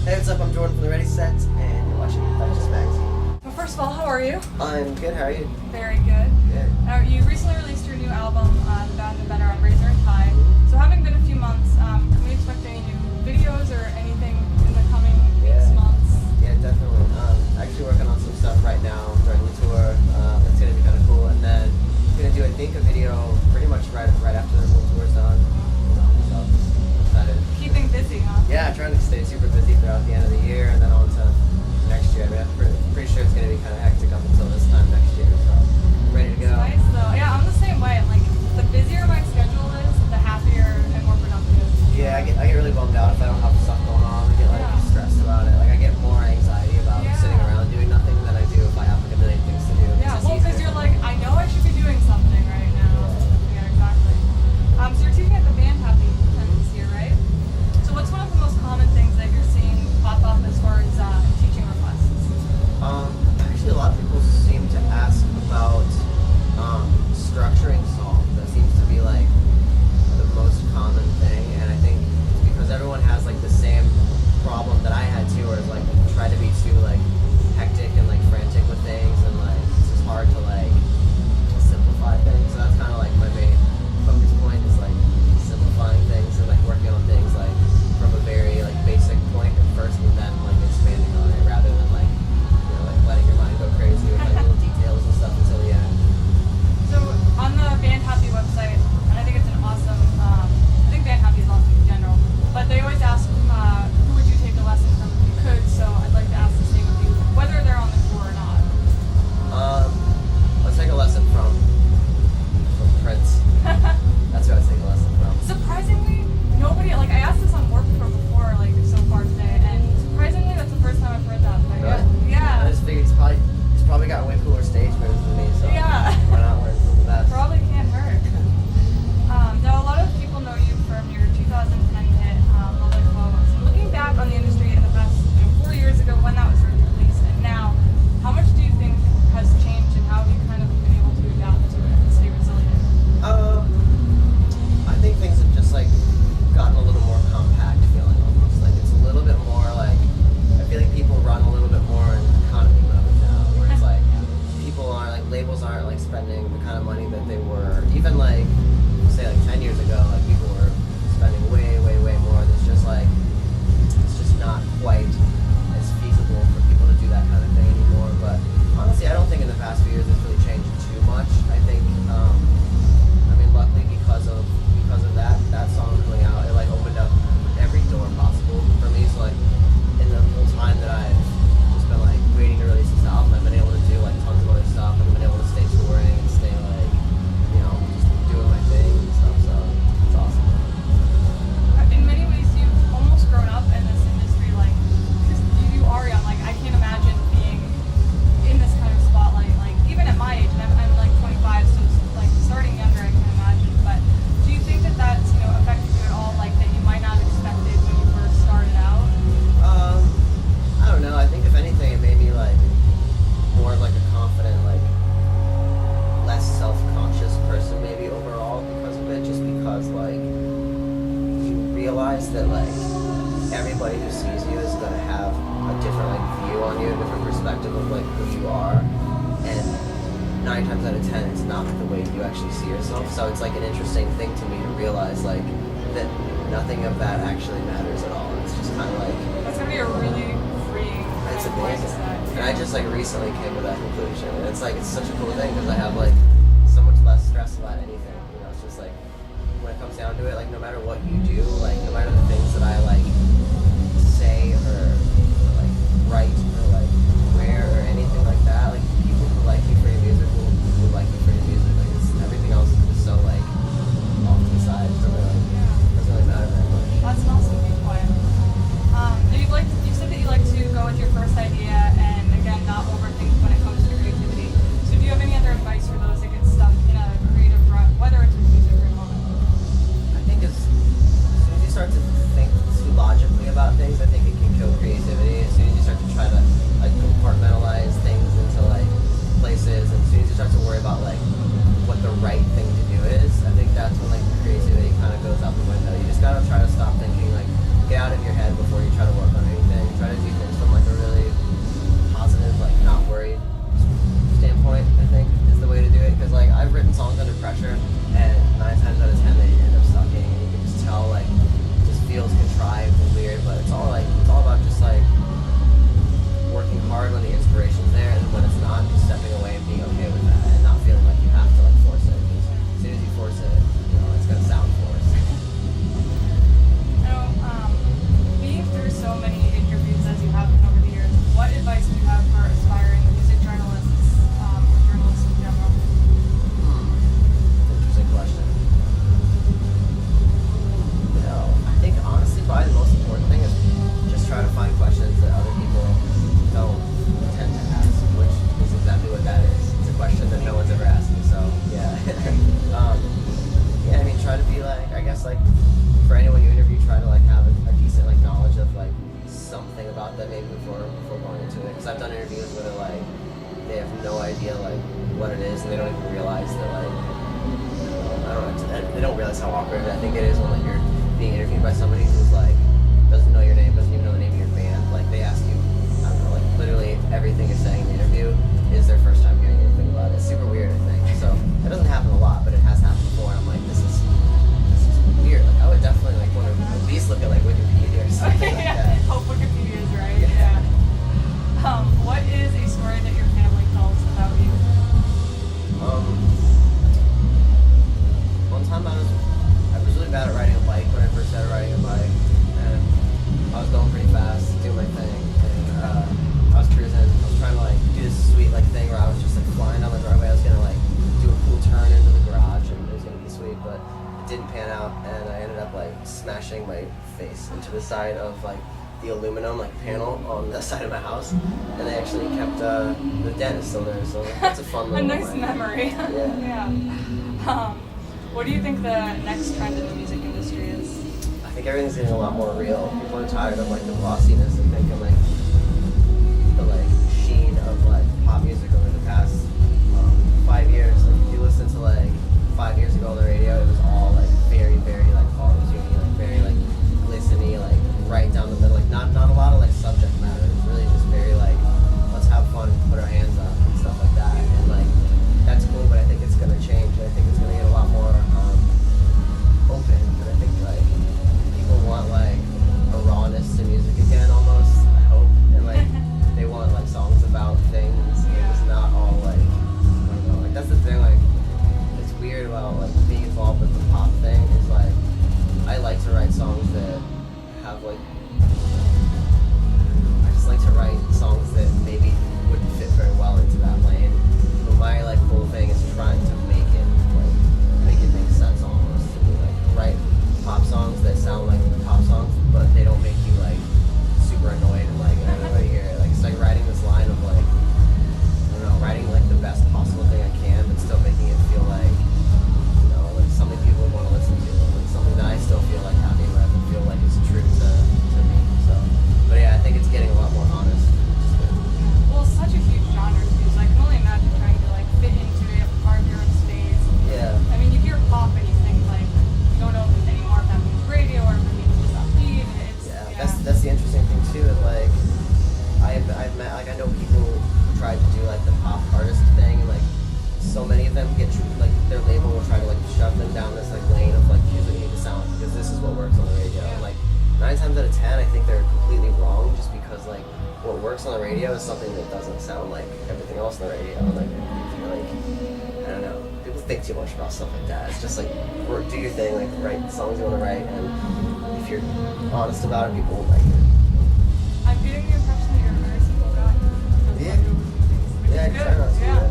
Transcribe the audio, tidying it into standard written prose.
Hey, what's up? I'm Jordan from the Ready Set, and you're watching Infectious magazine. Well, first of all, how are you? I'm good. How are you? Very good. Good. You recently released your new album, The Bad and the Better, on Razor and Tie. So having been a few months, can we expect any new videos or anything in the coming weeks, months? Yeah, definitely. Actually working on some stuff right now during the tour. That's going to be kind of cool. And then going to do, I think, a video pretty much right after the whole tour's done. So I'm excited. Keeping busy, huh? Yeah, trying to stay super busy throughout the end of the year and then on to next year. I mean, I'm pretty sure it's going to be kind of hectic up until this time next year. So I'm ready to go. It's nice, though. Yeah, I'm the same way. Like, the busier my schedule is, the happier and more productive. Yeah, I get really bummed out if I don't have stuff going on. I get stressed about it. Like I get more anxiety about sitting around doing nothing than I do if I have like a million things to do. Yeah, well, because you're like, I know I should be doing something right now. Yeah, exactly. So you're teaching at the band happy time this year, right? So what's one of the most common things that you're seeing pop up as far as teaching requests? Actually, a lot of people seem to ask about structuring songs. That seems to be like the most common thing, and I think it's because everyone has like the same problem that I had too, where it's like try to be too like hectic and like frantic with things, and like it's just hard to like simplify things. So that's kind of like my main focus point is like simplifying things and like working on things like from a very like basic point at first, and then like expanding on it rather than like like letting your mind go crazy with like little details and stuff until the end. So on the Band Happy website, and I think it's an awesome, I think Band Happy is awesome in general, but they always ask who would you take a lesson from if you could, so I'd like to ask the same of you, whether they're on the tour or not. Let's take a lesson from Prince. That's who I'd take a lesson from. Surprisingly, nobody, like I asked this on Warped Tour before, like so far today, and surprisingly that's the first time I've heard that. But Really? yeah. I just figured he's probably got way cooler stage moves than me, so Yeah. why not learn from the best? Probably can't hurt. Now, a lot of people know you from your 2010 hit, Public Photos. And looking back on the industry in the past 4 years ago when that was released, and now, how much do you think has changed, and how have you kind of been able to adapt to it and stay resilient? I think things have just like gotten a little more compact feeling almost. Like it's a little bit more like, I feel like people run a little bit more in economy mode now, where it's like people aren't like, labels aren't like spending the kind of money that they were even like say like 10 years ago. Like people were spending way more. There's just like, it's just not quite as feasible for people to do that kind of thing anymore. But honestly, I don't think in the past few years it's really changed too much. I think I mean, luckily because of that song coming out, it like opened up every door possible for me. So like in the whole time that I've just been like waiting to release this album, I've been able to do like tons of other stuff. I've been able to stay touring and stay like, just doing my thing and stuff. So it's awesome. In many ways, you've almost grown up in this industry, like, because you are young. Like, I can't imagine being in this kind of spotlight, like, even at my age, and I'm like 25, so it's, like, starting younger, I can imagine. But do you think that that's, affected you at all, like, that you might not have expected when you first started out? I don't know. I think if anything, it made me like more of like a confident, like less self-conscious person maybe overall because of it. Just because like you realize that like everybody who sees you is gonna have a different like view on you, a different perspective of like who you are, and 9 times out of 10 it's not the way you actually see yourself. So it's like an interesting thing to me to realize like that nothing of that actually matters at all. It's just kind of like, That's going to be a really freeing it's kind of amazing. mindset. And I just like recently came to that conclusion. And it's like, it's such a cool thing because I have like so much less stress about anything. It's just like, when it comes down to it, like no matter what you do, like no matter the things that I like say or like write or like wear or anything like that, like people who like you for your music will like you for your music. Like it's, everything else is just so like off to the side. It doesn't really matter very much. That's an awesome viewpoint. You said that you like to go with your first idea and again not overthink when it comes to creativity. So do you have any other advice for those that get stuck in a creative rut, whether it's with music or not? I think as soon as you start to think too logically about things, I think it can kill creativity. As soon as you start to try to like compartmentalize things into like places, and as soon as you start to worry about like what the right thing to do is, I think that's when like the creativity kind of goes out the window. You just gotta try to stop thinking, like get out of your head before you try to work on anything. awkward. I think it is when like you're being interviewed by somebody who's like doesn't know your name, doesn't even know the name of your band. Like they ask you, I don't know, like literally everything you're saying in the interview is their first time hearing anything about it. It's super weird, I think. So it doesn't happen a lot, but it has happened before. And I'm like, this is weird. Like I would definitely like want to at least look at like Wikipedia or something like that. Hope Wikipedia is right. Yeah. What is a story that your family tells about you? One time I was really bad at riding a bike when I first started riding a bike, and I was going pretty fast, doing my thing, and I was cruising. I was trying to like do this sweet like thing where I was just like flying down the driveway. I was gonna like do a cool turn into the garage, and it was gonna be sweet, but it didn't pan out, and I ended up like smashing my face into the side of like the aluminum like panel on the side of my house, and they actually kept the dent is still there, so that's a fun little A nice memory. Yeah. Yeah. What do you think the next trend in the music industry is? I think everything's getting a lot more real. People are tired of like the glossiness, I think, and like the like sheen of like pop music over the past 5 years. Like if you listen to like 5 years ago on the radio, it was all like very, very like auto-tuney, like very like glisteny, like right down the middle. Like not a lot of like subject matter. It's really just very like let's have fun and put our hands up and stuff like that. And like that's cool, but I think it's gonna change. I think it's gonna get a lot more open. And I think like people want like a rawness to music again, almost. I hope, and like they want like songs about things. And it's not all like I don't know. Like that's the thing. Like it's weird about like being involved with the pop thing. Is like I like to write songs that have like I just like to write songs that maybe wouldn't fit very well into that lane. But my like whole thing is trying to make it make sense almost to me. Like write pop songs that sound like pop songs, but they don't make you like super annoyed and like everybody hear it. Like it's like writing this line of like I don't know, writing like the best possible thing I can, but still making it feel like like something people want to listen to, like something that I still feel like happy with and feel like it's true to me. So, but yeah, I think it's getting a lot more honest. Well, it's such a huge genre too, so I can only imagine trying to like fit into it, carve your own space. Yeah. I mean, you hear pop and you think like you don't know anymore if that means radio or if it means just upbeat. It's That's the interesting thing too. Is like I've met like I know people who tried to do like the pop artist thing, and like so many of them get like their label will try to like shove them down this like lane of like here's what you need to sound because this is what works on the radio. And like 9 times out of 10, I think they're completely wrong just because like what works on the radio is something that doesn't sound like everything else on the radio. Like I don't know. People think too much about stuff like that. It's just like do your thing, like write songs you want to write, and if you're honest about it, people will like it. I'm getting the impression that you're a very simple guy. Yeah, I try not to. Yeah.